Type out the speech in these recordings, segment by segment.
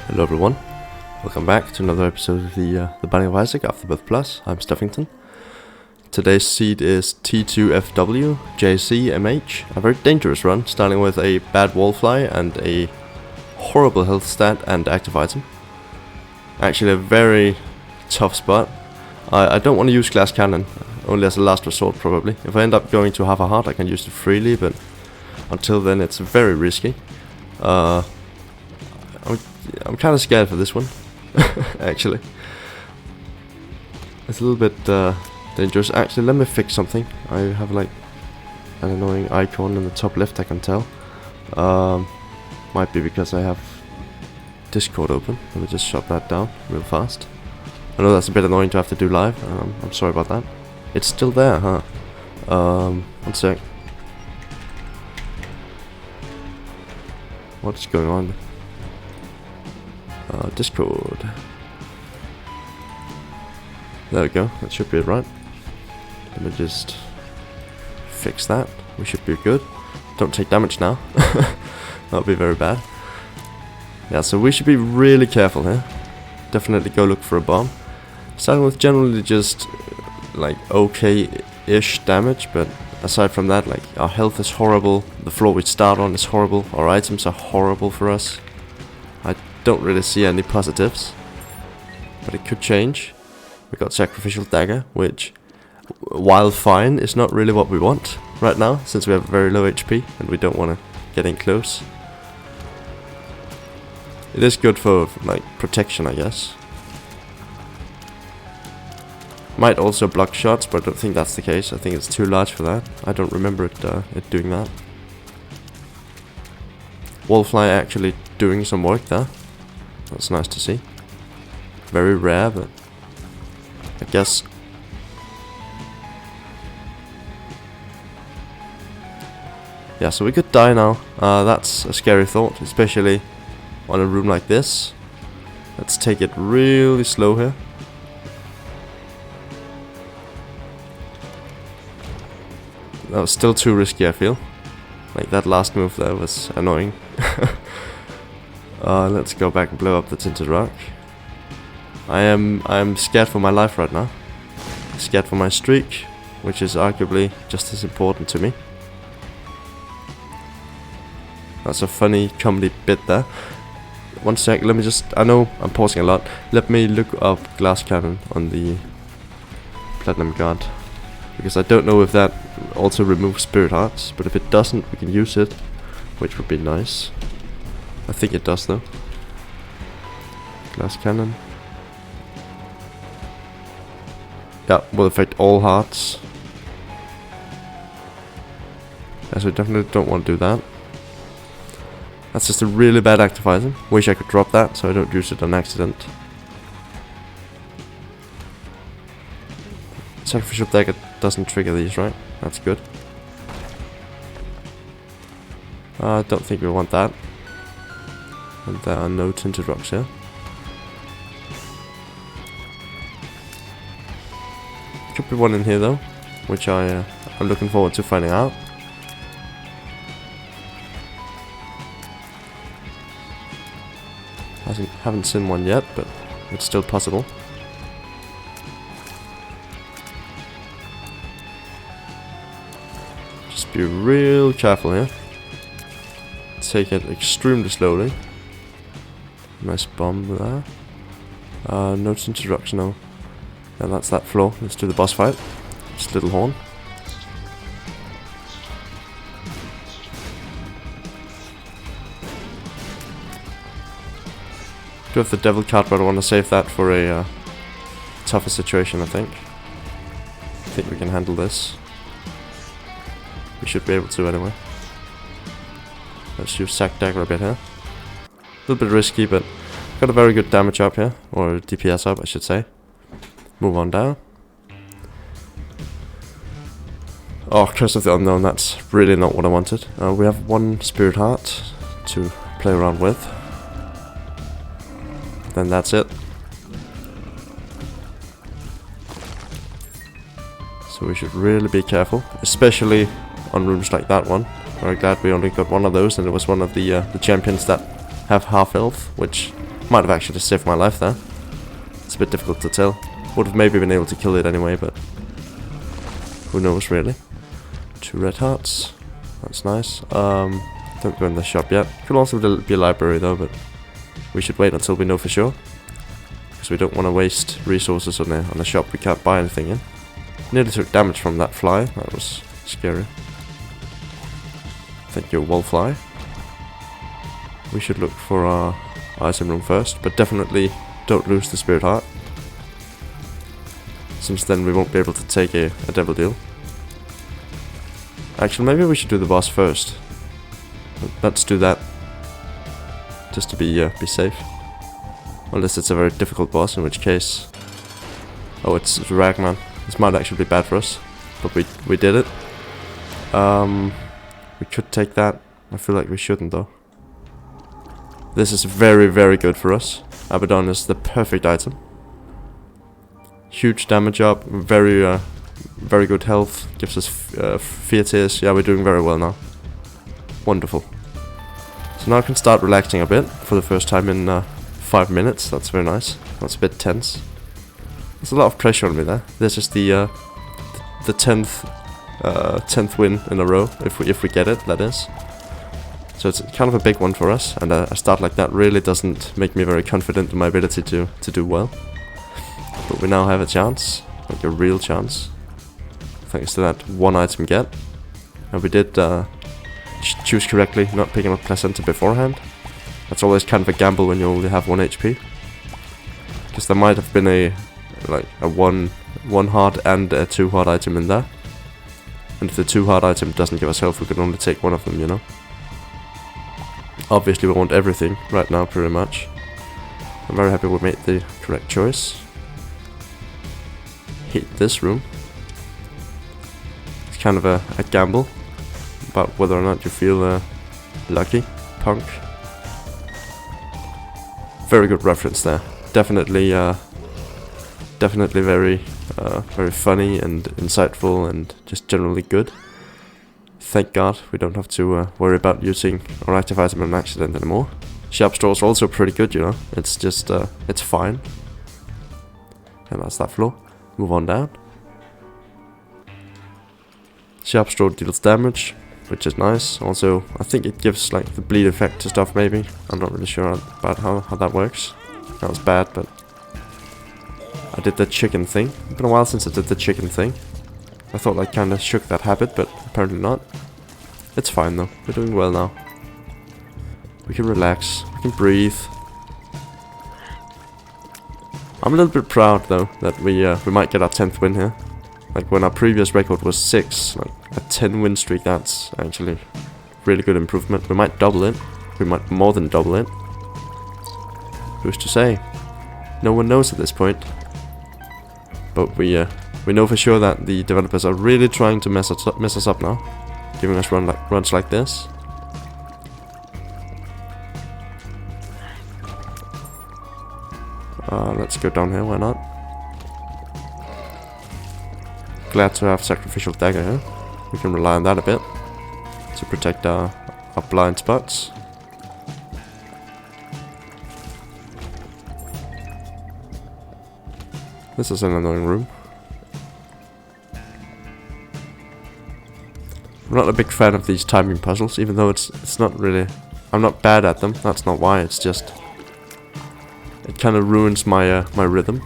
Hello everyone, welcome back to another episode of the Binding of Isaac Afterbirth Plus. I'm Steffington. Today's seed is T2FW JCMH, a very dangerous run, starting with a bad wallfly and a horrible health stat and active item. Actually a very tough spot. I don't want to use glass cannon, only as a last resort probably. If I end up going to half a heart I can use it freely, but until then it's very risky. I'm kind of scared for this one, actually. It's a little bit dangerous. Actually, let me fix something. I have like an annoying icon in the top left, I can tell. Might be because I have Discord open. Let me just shut that down real fast. I know that's a bit annoying to have to do live. I'm sorry about that. It's still there, huh? One sec. What's going on? Discord. There we go, that should be it, right? Let me just fix that. We should be good. Don't take damage now. That'll be very bad. Yeah, so we should be really careful here. Definitely go look for a bomb. Starting with generally just like okay-ish damage, but aside from that, like our health is horrible, the floor we start on is horrible, our items are horrible for us. I don't really see any positives, but it could change. We got Sacrificial Dagger, which, while fine, is not really what we want right now, since we have very low HP and we don't want to get in close. It is good for like protection, I guess. Might also block shots, but I don't think that's the case. I think it's too large for that. I don't remember it doing that. Wallfly actually doing some work there. That's nice to see. Very rare, but I guess. Yeah, so we could die now. That's a scary thought, especially on a room like this. Let's take it really slow here. That was still too risky, I feel. Like that last move there was annoying. Let's go back and blow up the Tinted Rock. I'm scared for my life right now. Scared for my streak, which is arguably just as important to me. That's a funny comedy bit there. One sec, let me just, I know I'm pausing a lot. Let me look up glass cannon on the Platinum Guard, because I don't know if that also removes Spirit Hearts, but if it doesn't, we can use it, which would be nice. I think it does though. Glass cannon. Yeah, will affect all hearts. Yeah, so we definitely don't want to do that. That's just a really bad active item. Wish I could drop that so I don't use it on accident. Sacrificial Dagger doesn't trigger these, right? That's good. I don't think we want that. And there are no Tinted Rocks here. Could be one in here though, which I'm looking forward to finding out. Haven't seen one yet, but it's still possible. Just be real careful here. Take it extremely slowly. Nice bomb there. No Tinted Rocks, no. And that's that floor. Let's do the boss fight. Just little horn. Do have the devil card, but I want to save that for a tougher situation, I think. I think we can handle this. We should be able to anyway. Let's use Sack Dagger a bit here. A little bit risky, but got a very good damage up here. Or DPS up, I should say. Move on down. Oh, Curse of the Unknown, that's really not what I wanted. We have one Spirit Heart to play around with. Then that's it. So we should really be careful, especially on rooms like that one. Very glad we only got one of those, and it was one of the champions that have half health, which Might have actually saved my life there. It's a bit difficult to tell. Would have maybe been able to kill it anyway, but who knows really. 2 red hearts. That's nice. Don't go in the shop yet. Could also be a library though, but we should wait until we know for sure. Because we don't want to waste resources on a shop we can't buy anything in. Nearly took damage from that fly. That was scary. Thank you, wallfly. We should look for our item room first, but definitely don't lose the spirit heart, since then we won't be able to take a devil deal. Actually, maybe we should do the boss first. Let's do that, just to be safe. Unless it's a very difficult boss, in which case... Oh, it's Ragman. This might actually be bad for us, but we did it. We could take that. I feel like we shouldn't though. This is very, very good for us. Abaddon is the perfect item. Huge damage up, very good health, gives us fear tears. Yeah, we're doing very well now. Wonderful. So now I can start relaxing a bit for the first time in 5 minutes. That's very nice. That's a bit tense. There's a lot of pressure on me there. This is the 10th win in a row, if we get it, that is. So it's kind of a big one for us, and a start like that really doesn't make me very confident in my ability to do well. But we now have a chance, like a real chance, thanks to that 1 item get. And we did choose correctly, not picking up placenta beforehand. That's always kind of a gamble when you only have 1 HP. Because there might have been a 1 heart and a 2 heart item in there. And if the 2 heart item doesn't give us health, we can only take 1 of them, you know. Obviously we want everything right now, pretty much. I'm very happy we made the correct choice. Hate this room. It's kind of a gamble about whether or not you feel lucky. Punk. Very good reference there. Definitely very funny and insightful and just generally good. Thank God we don't have to worry about using our active item in an accident anymore. Sharp straw is also pretty good, you know. It's just, it's fine. And that's that floor. Move on down. Sharp straw deals damage, which is nice. Also, I think it gives like the bleed effect to stuff maybe. I'm not really sure about how that works. That was bad, but I did the chicken thing. It's been a while since I did the chicken thing. I thought I kinda shook that habit, but apparently not. It's fine though, we're doing well now. We can relax, we can breathe. I'm a little bit proud though, that we might get our 10th win here. Like when our previous record was 6, like a 10 win streak, that's actually really good improvement. We might double it, we might more than double it. Who's to say? No one knows at this point. But we know for sure that the developers are really trying to mess us up now, giving us runs like this. Let's go down here, why not? Glad to have sacrificial dagger here. We can rely on that a bit to protect our blind spots. This is an annoying room. I'm not a big fan of these timing puzzles, even though it's not really... I'm not bad at them, that's not why, it's just... It kind of ruins my my rhythm.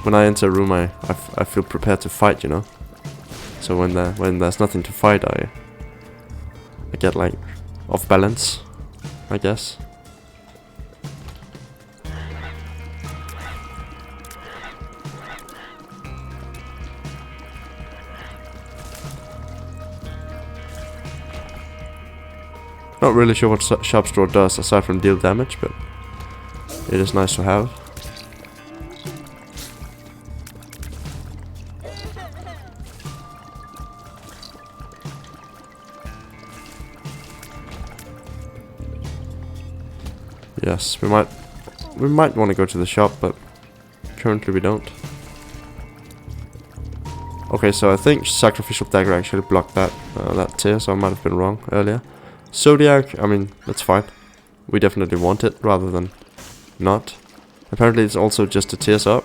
When I enter a room, I feel prepared to fight, you know? So when there's nothing to fight, I get like off balance, I guess. Not really sure what Sharp Straw does aside from deal damage, but it is nice to have. Yes, we might want to go to the shop, but currently we don't. Okay, so I think Sacrificial Dagger actually blocked that tier, so I might have been wrong earlier. Zodiac, I mean, that's fine. We definitely want it rather than not. Apparently it's also just to tears up.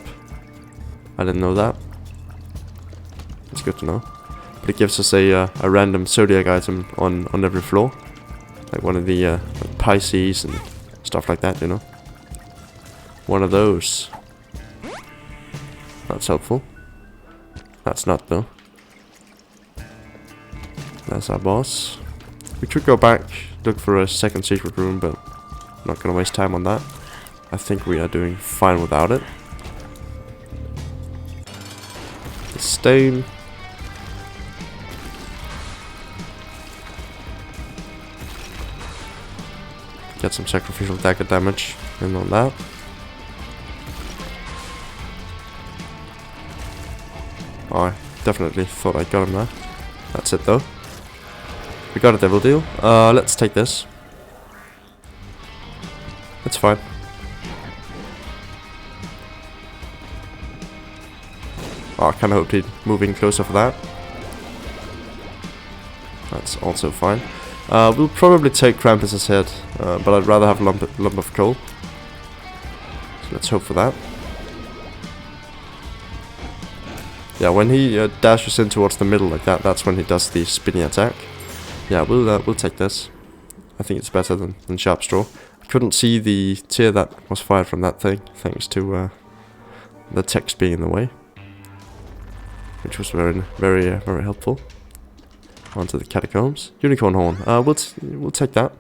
I didn't know that. It's good to know. But it gives us a random zodiac item on every floor. Like one of the like Pisces and stuff like that, you know. One of those. That's helpful. That's not though. That's our boss. We could go back, look for a second secret room, but I'm not gonna waste time on that. I think we are doing fine without it. The stain. Get some sacrificial dagger damage in on that. Oh, I definitely thought I got him there. That's it though. We got a devil deal. Let's take this. It's fine. Oh, I kinda hoped he'd move in closer for that. That's also fine. We'll probably take Krampus's head, but I'd rather have a lump of coal. So let's hope for that. Yeah, when he dashes in towards the middle like that, that's when he does the spinny attack. Yeah, we'll take this. I think it's better than Sharp Straw. I couldn't see the tear that was fired from that thing, thanks to the text being in the way, which was very helpful. Onto the catacombs. Unicorn horn. We'll take that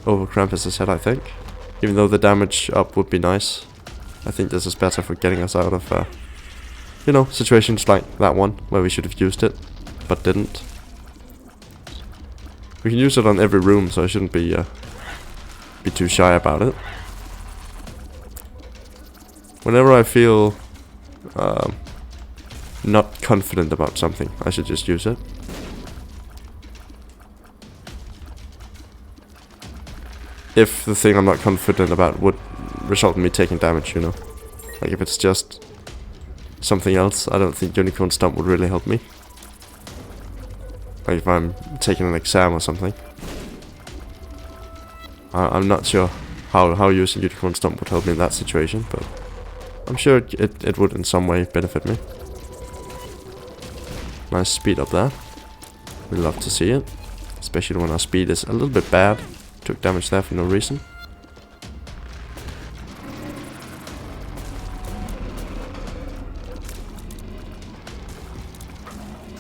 over Krampus's head, I think. Even though the damage up would be nice, I think this is better for getting us out of, you know, situations like that one where we should have used it, but didn't. We can use it on every room, so I shouldn't be too shy about it. Whenever I feel not confident about something, I should just use it. If the thing I'm not confident about would result in me taking damage, you know. Like if it's just something else, I don't think Unicorn Stomp would really help me. Like if I'm taking an exam or something. I'm not sure how using Unicorn Stomp would help me in that situation, but I'm sure it would in some way benefit me. Nice speed up there. We love to see it. Especially when our speed is a little bit bad. Took damage there for no reason.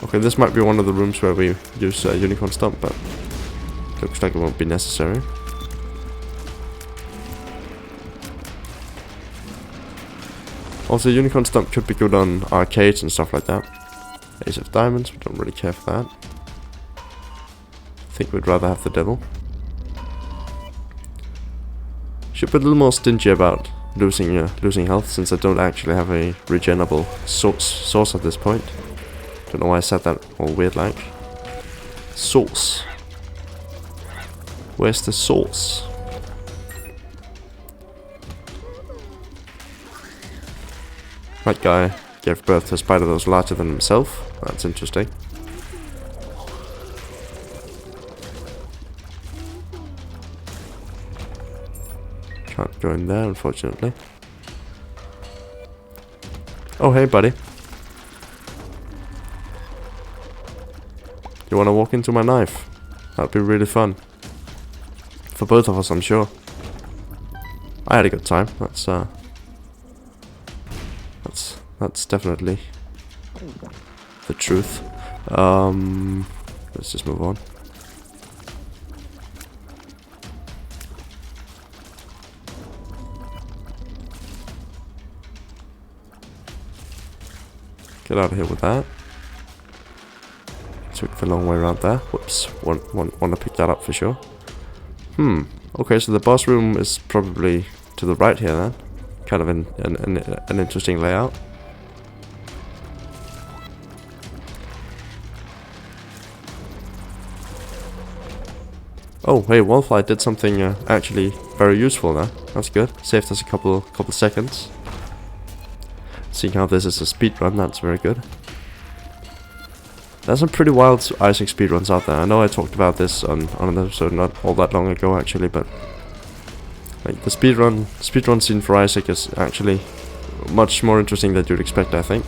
Okay, this might be one of the rooms where we use Unicorn Stomp, but looks like it won't be necessary. Also, Unicorn Stomp could be good on arcades and stuff like that. Ace of Diamonds, we don't really care for that. I think we'd rather have the Devil. Should be a little more stingy about losing health, since I don't actually have a regenerable source at this point. Don't know why I said that all weird like. Source. Where's the source? That guy gave birth to a spider that was larger than himself. That's interesting. Can't go in there, unfortunately. Oh, hey, buddy. You wanna walk into my knife? That'd be really fun. For both of us, I'm sure. I had a good time. That's definitely the truth. Let's just move on. Get out of here with that. Took the long way around there. Whoops. Want to pick that up for sure. Okay, so the boss room is probably to the right here then. Kind of an interesting layout. Oh, hey, Wallfly did something actually very useful there. That's good. Saved us a couple seconds. Seeing how this is a speedrun, that's very good. There's some pretty wild Isaac speedruns out there. I know I talked about this on an episode not all that long ago actually, but Like the speedrun scene for Isaac is actually much more interesting than you'd expect, I think.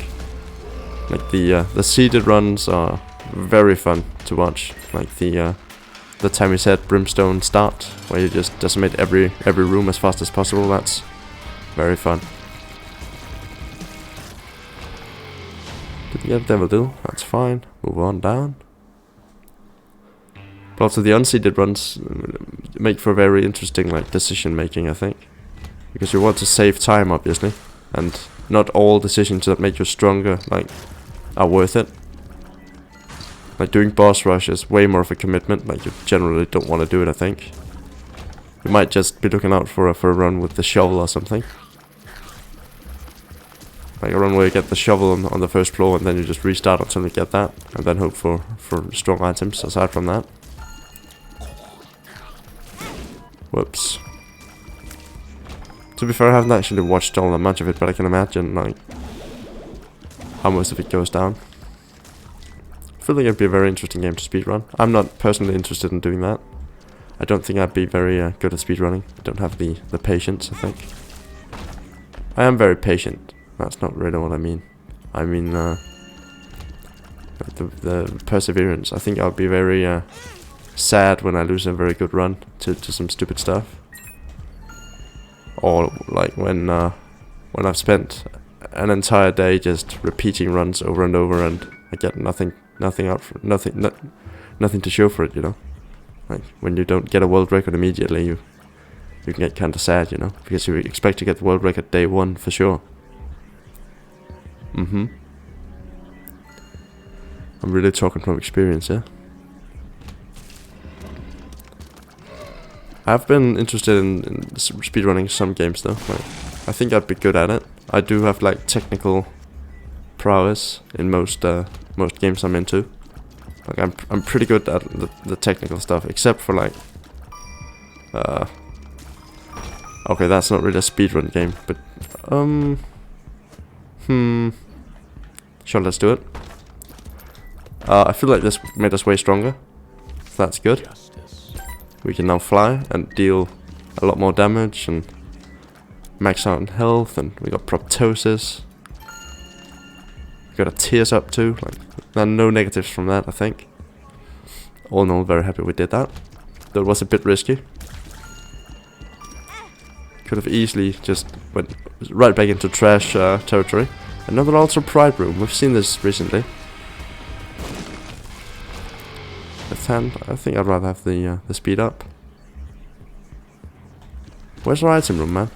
Like the seeded runs are very fun to watch. Like the time we said brimstone start, where you just decimate every room as fast as possible. That's very fun. Didn't get Devil Do, that's fine. Move on down. But also the unseeded runs make for very interesting like decision making, I think. Because you want to save time, obviously. And not all decisions that make you stronger like are worth it. Like doing boss rush is way more of a commitment. Like you generally don't want to do it, I think. You might just be looking out for a run with the shovel or something. Like a run where you get the shovel on the first floor and then you just restart until you get that. And then hope for strong items aside from that. Whoops. To be fair, I haven't actually watched all that much of it, but I can imagine like how most of it goes down. I feel like it'd be a very interesting game to speedrun. I'm not personally interested in doing that. I don't think I'd be very good at speedrunning. I don't have the patience, I think. I am very patient. That's not really what I mean. I mean the perseverance. I think I'll be very sad when I lose a very good run to some stupid stuff. Or like when I've spent an entire day just repeating runs over and over and I get nothing to show for it, you know. Like when you don't get a world record immediately, you can get kind of sad, you know, because you expect to get the world record day one for sure. I'm really talking from experience, yeah. I've been interested in speedrunning some games though. Like, I think I'd be good at it. I do have like technical prowess in most games I'm into. Like I'm pretty good at the technical stuff, except for like okay, that's not really a speedrun game, but sure, let's do it. I feel like this made us way stronger. So that's good. We can now fly and deal a lot more damage and max out in health, and we got proptosis. We got a tears up too. Like, there are no negatives from that, I think. All in all, very happy we did that. Though it was a bit risky. Could have easily just went right back into trash territory. Another Ultra Pride room. We've seen this recently. Left hand. I think I'd rather have the speed up. Where's our item room, man?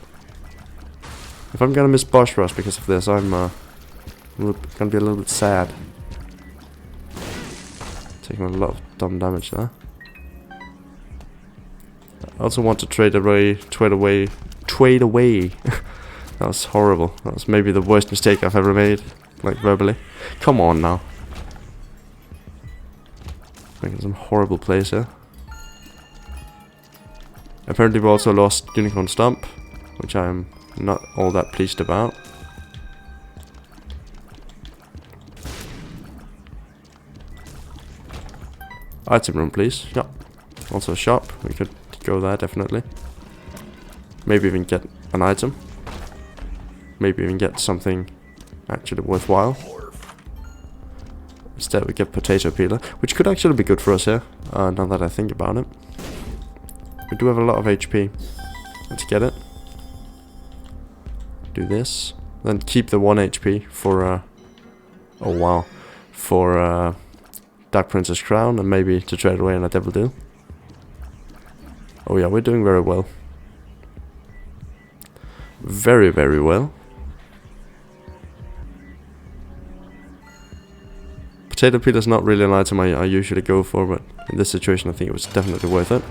If I'm gonna miss boss rush because of this, I'm gonna be a little bit sad. Taking a lot of dumb damage there. I also want to trade away. That was horrible. That was maybe the worst mistake I've ever made, like verbally. Come on now. Making some horrible plays here. Apparently we also lost Unicorn Stomp, which I'm not all that pleased about. Item room, please. Yep. Also a shop. We could go there, definitely. Maybe even get an item. Maybe even get something actually worthwhile. Instead we get potato peeler, which could actually be good for us here, now that I think about it. We do have a lot of HP. Let's get it. Do this. Then keep the 1 HP for, oh wow, for Dark Princess Crown, and maybe to trade away on a Devil Deal. Oh yeah, we're doing very well. Very, very well. Potato peeler is not really an item I usually go for, but in this situation I think it was definitely worth it.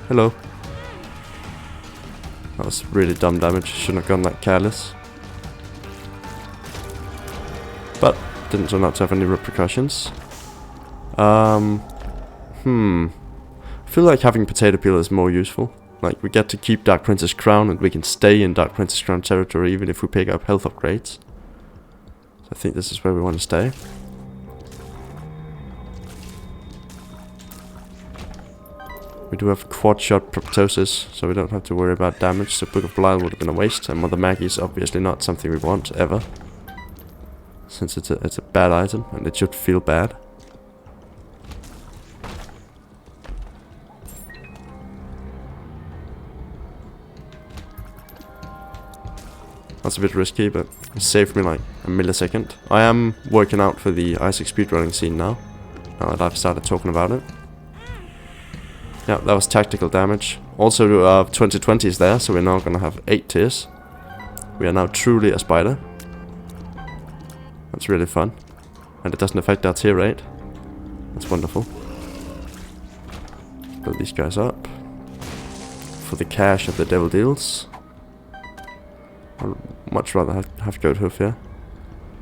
Hello. That was really dumb damage. Shouldn't have gone that careless. But didn't turn out to have any repercussions. I feel like having potato peeler is more useful. Like, we get to keep Dark Princess Crown, and we can stay in Dark Princess Crown territory even if we pick up health upgrades. So I think this is where we want to stay. We do have quad shot proptosis, so we don't have to worry about damage. So Book of Belial would have been a waste, and Mother Maggie is obviously not something we want ever, since it's a bad item and it should feel bad. That's a bit risky, but it saved me like a millisecond. I am working out for the Isaac speedrunning scene now that I've started talking about it. Yeah, that was tactical damage. Also, 2020 is there, so we're now gonna have 8 tiers. We are now truly a spider. That's really fun. And it doesn't affect our tier rate. That's wonderful. Build these guys up. For the cash of the devil deals. I'd much rather have Goat Hoof here.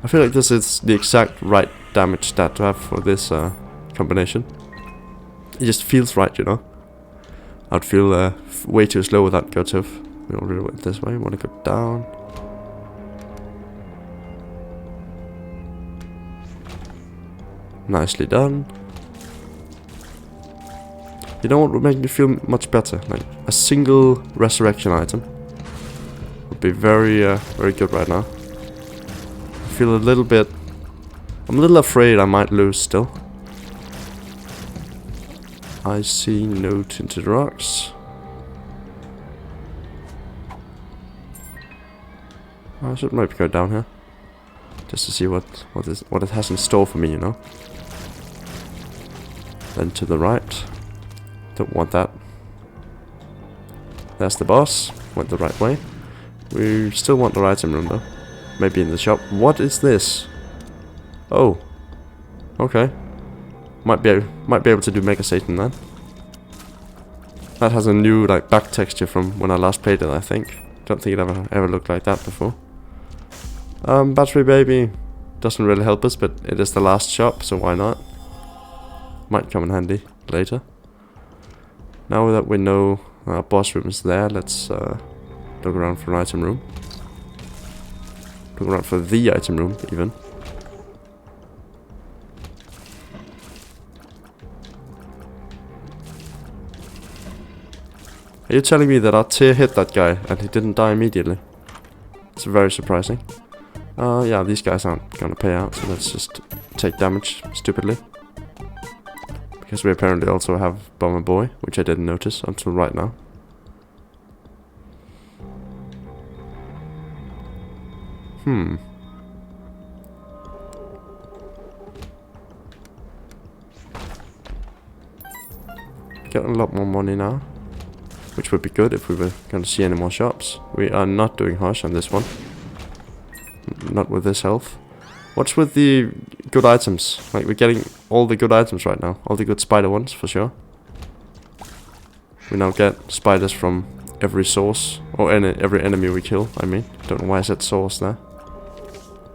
I feel like this is the exact right damage stat to have for this combination. It just feels right, you know. I'd feel way too slow without Goat Hoof. We already went this way. Want to go down. Nicely done. You know what would make me feel much better? Like a single resurrection item would be very good right now. I feel a little bit... I'm a little afraid I might lose still. I see no tinted rocks. I should maybe go down here, just to see what it has in store for me, you know. Then to the right. Don't want that. There's the boss. Went the right way. We still want the item room though. Maybe in the shop. What is this? Oh. Okay. Might be able to do Mega Satan then. That has a new like back texture from when I last played it, I think. Don't think it ever looked like that before. Battery baby doesn't really help us, but it is the last shop, so why not? Might come in handy later. Now that we know our boss room is there, let's look around for an item room. Look around for the item room, even. Are you telling me that our tier hit that guy and he didn't die immediately? It's very surprising. Yeah, these guys aren't gonna pay out, so let's just take damage stupidly. Because we apparently also have Bomber Boy, which I didn't notice until right now. Getting a lot more money now, which would be good if we were going to see any more shops. We are not doing Hush on this one. Not with this health. What's with the good items? Like, we're getting all the good items right now. All the good spider ones, for sure. We now get spiders from every source. Or every enemy we kill, I mean. Don't know why I said source there.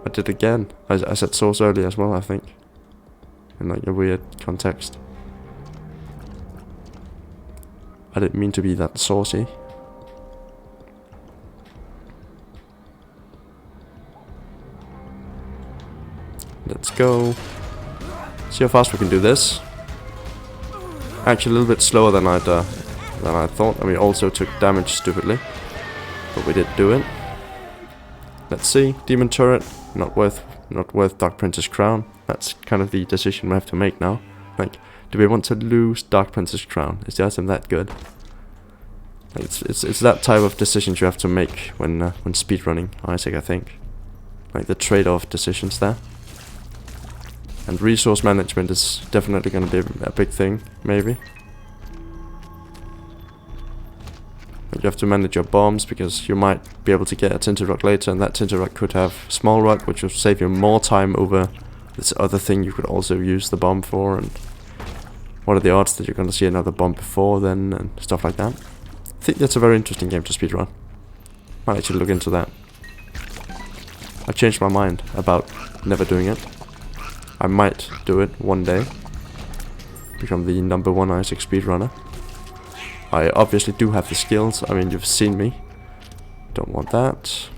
I did again. I said source earlier as well, I think. In like a weird context. I didn't mean to be that saucy. Let's go. See how fast we can do this. Actually, a little bit slower than I thought, and we also took damage stupidly, but we did do it. Let's see. Demon turret, not worth Dark Prince's crown. That's kind of the decision we have to make now. Like, do we want to lose Dark Prince's crown? Is the item that good? Like, it's that type of decisions you have to make when speedrunning Isaac, I think. Like the trade-off decisions there. And resource management is definitely going to be a big thing, maybe. You have to manage your bombs, because you might be able to get a Tinted Rock later, and that Tinted Rock could have Small Rock, which will save you more time over this other thing you could also use the bomb for, and what are the odds that you're going to see another bomb before then, and stuff like that. I think that's a very interesting game to speedrun. Might actually look into that. I've changed my mind about never doing it. I might do it one day. Become the #1 Isaac speedrunner. I obviously do have the skills. I mean, you've seen me. Don't want that.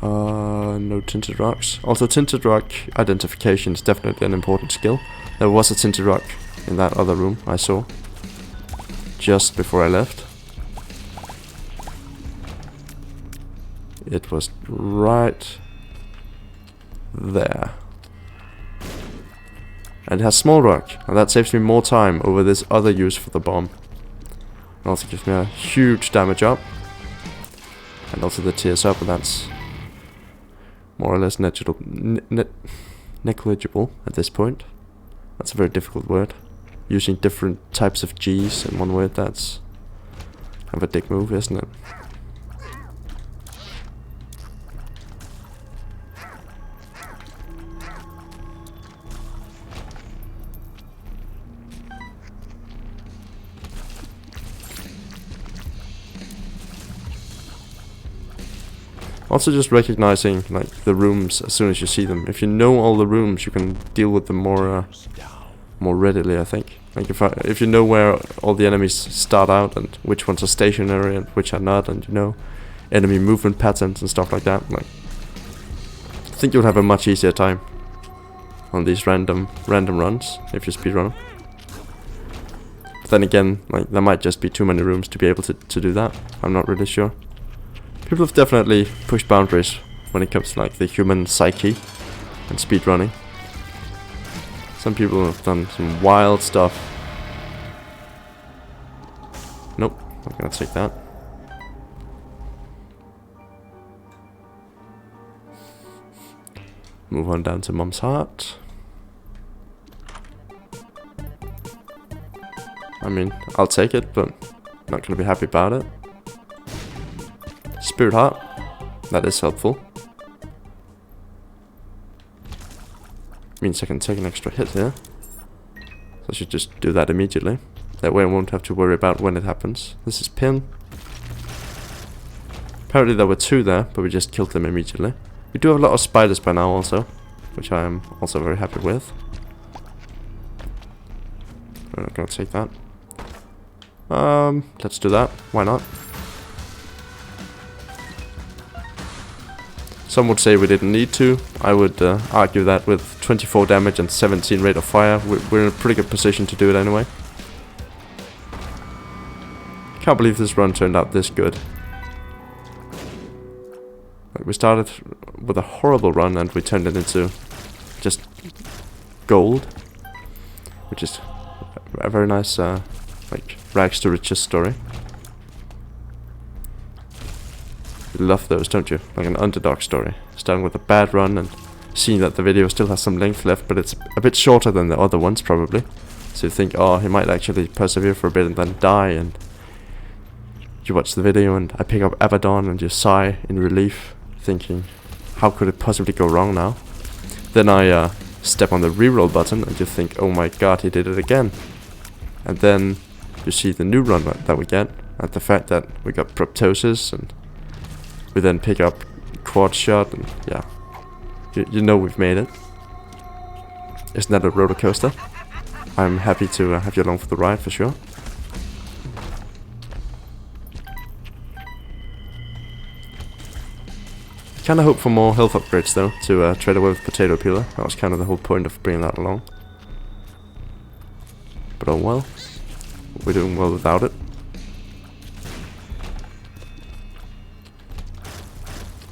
No tinted rocks. Also, tinted rock identification is definitely an important skill. There was a tinted rock in that other room I saw just before I left. It was right there. And it has small rock, and that saves me more time over this other use for the bomb. It also gives me a huge damage up. And also the tears up, and that's more or less negligible at this point. That's a very difficult word. Using different types of G's in one word, that's kind of a dick move, isn't it? Also just recognizing like the rooms as soon as you see them. If you know all the rooms, you can deal with them more readily, I think. Like if you know where all the enemies start out and which ones are stationary and which are not, and you know enemy movement patterns and stuff like that, like I think you'll have a much easier time on these random runs if you speedrun them. But then again, like there might just be too many rooms to be able to do that. I'm not really sure. People have definitely pushed boundaries when it comes to like the human psyche and speedrunning. Some people have done some wild stuff. Nope, not gonna take that. Move on down to Mom's Heart. I mean, I'll take it, but not gonna be happy about it. Spirit Heart, that is helpful. Means I can take an extra hit here. So I should just do that immediately. That way I won't have to worry about when it happens. This is Pin. Apparently there were two there, but we just killed them immediately. We do have a lot of spiders by now also, which I am also very happy with. I'm not gonna take that. Let's do that. Why not? Some would say we didn't need to. I would argue that with 24 damage and 17 rate of fire, we're in a pretty good position to do it anyway. Can't believe this run turned out this good. Like, we started with a horrible run and we turned it into just gold, which is a very nice like rags to riches story. You love those, don't you? Like an underdog story. Starting with a bad run and seeing that the video still has some length left, but it's a bit shorter than the other ones probably. So you think, oh, he might actually persevere for a bit and then die, and you watch the video and I pick up Abaddon and you sigh in relief, thinking, how could it possibly go wrong now? Then I step on the reroll button and you think, oh my god, he did it again. And then you see the new run that we get, and the fact that we got Proptosis, and we then pick up Quad Shot, and yeah, you know we've made it. Isn't that a roller coaster? I'm happy to have you along for the ride for sure. Kinda hope for more health upgrades though, to trade away with Potato Peeler. That was kind of the whole point of bringing that along. But oh well, we're doing well without it.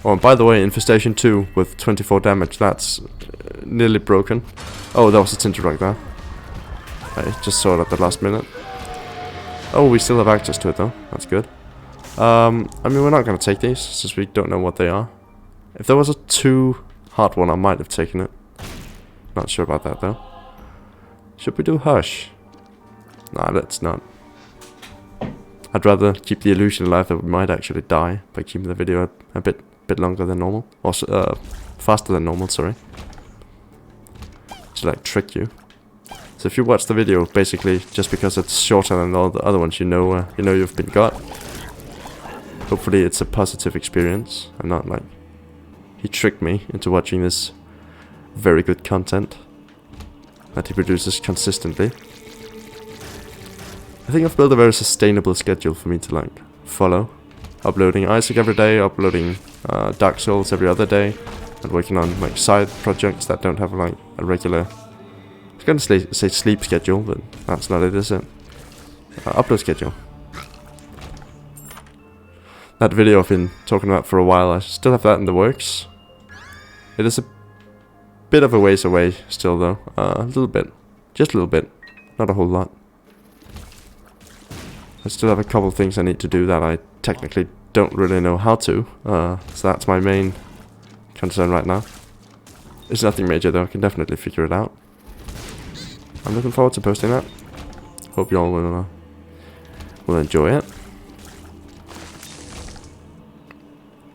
Oh, and by the way, Infestation 2 with 24 damage, that's nearly broken. Oh, that was a Tinted Rock there. I just saw it at the last minute. Oh, we still have access to it though, that's good. I mean, we're not going to take these, since we don't know what they are. If there was a 2 hard one, I might have taken it. Not sure about that though. Should we do Hush? Nah, let's not. I'd rather keep the illusion alive that we might actually die by keeping the video a bit longer than normal, or faster than normal, sorry, to like trick you. So if you watch the video basically just because it's shorter than all the other ones, you know you've been got. Hopefully it's a positive experience and not like he tricked me into watching this very good content that he produces consistently. I think I've built a very sustainable schedule for me to like follow. Uploading Isaac every day, uploading Dark Souls every other day, and working on like side projects that don't have like a regular, I was gonna say sleep schedule, but that's not it, is it? Upload schedule. That video I've been talking about for a while, I still have that in the works. It is a bit of a ways away still though, a little bit, just a little bit, not a whole lot. I still have a couple of things I need to do that I technically don't really know how to, so that's my main concern right now. It's nothing major though, I can definitely figure it out. I'm looking forward to posting that. Hope you all will enjoy it.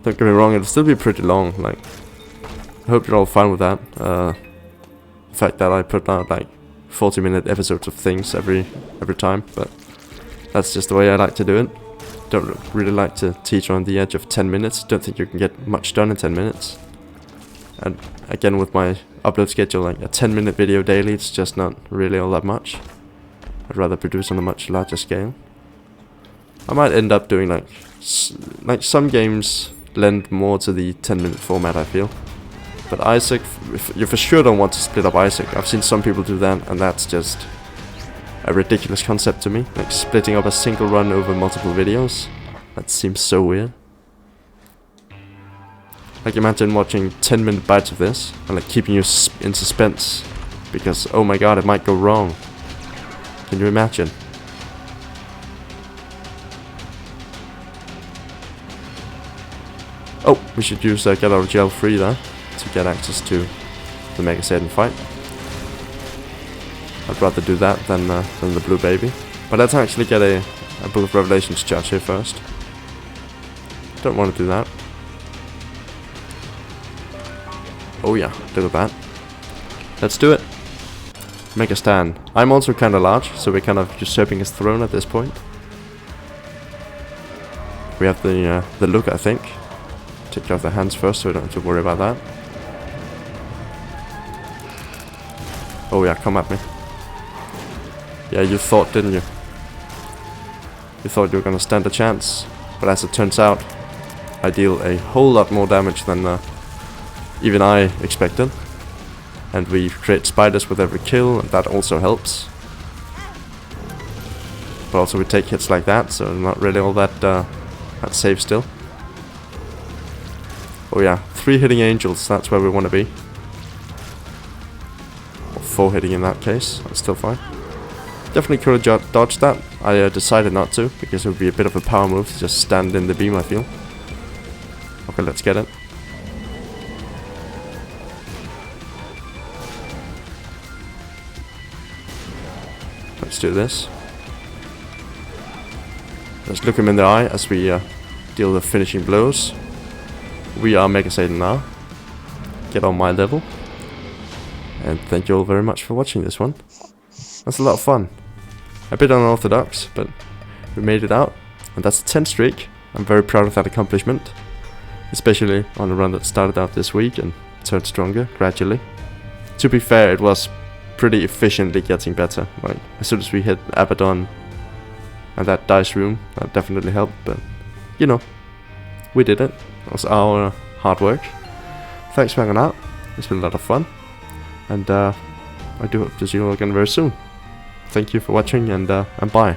Don't get me wrong, it'll still be pretty long, like, I hope you're all fine with that. The fact that I put out like 40-minute episodes of things every time, but that's just the way I like to do it. Don't really like to teeter on the edge of 10 minutes. Don't think you can get much done in 10 minutes. And again, with my upload schedule, like a 10-minute video daily, it's just not really all that much. I'd rather produce on a much larger scale. I might end up doing like some games lend more to the 10-minute format, I feel. But Isaac, you for sure don't want to split up Isaac. I've seen some people do that, and that's just a ridiculous concept to me. Like splitting up a single run over multiple videos. That seems so weird. Like imagine watching 10-minute bites of this and like keeping you in suspense because oh my god, it might go wrong. Can you imagine? Oh, we should use get out of jail free there to get access to the Mega Satan fight. I'd rather do that than the Blue Baby. But let's actually get a Book of Revelations charge here first. Don't want to do that. Oh yeah, look at that. Let's do it. Mega Stan. I'm also kind of large, so we're kind of usurping his throne at this point. We have the look, I think. Take off the hands first, so we don't have to worry about that. Oh yeah, come at me. Yeah, you thought, didn't you? You thought you were gonna stand a chance, but as it turns out, I deal a whole lot more damage than even I expected. And we create spiders with every kill, and that also helps. But also we take hits like that, so not really all that safe still. Oh yeah, 3 hitting angels, that's where we want to be. Or 4 hitting in that case, that's still fine. Definitely could have dodged that. I decided not to, because it would be a bit of a power move to just stand in the beam, I feel. Okay, let's get it. Let's do this. Let's look him in the eye as we deal the finishing blows. We are Mega Satan now. Get on my level. And thank you all very much for watching this one. That's a lot of fun. A bit unorthodox, but we made it out. And that's a 10 streak. I'm very proud of that accomplishment. Especially on a run that started out this week and turned stronger gradually. To be fair, it was pretty efficiently getting better. Like, as soon as we hit Abaddon and that dice room, that definitely helped, but you know, we did it. It was our hard work. Thanks for hanging out. It's been a lot of fun, and I do hope to see you all again very soon. Thank you for watching, and bye.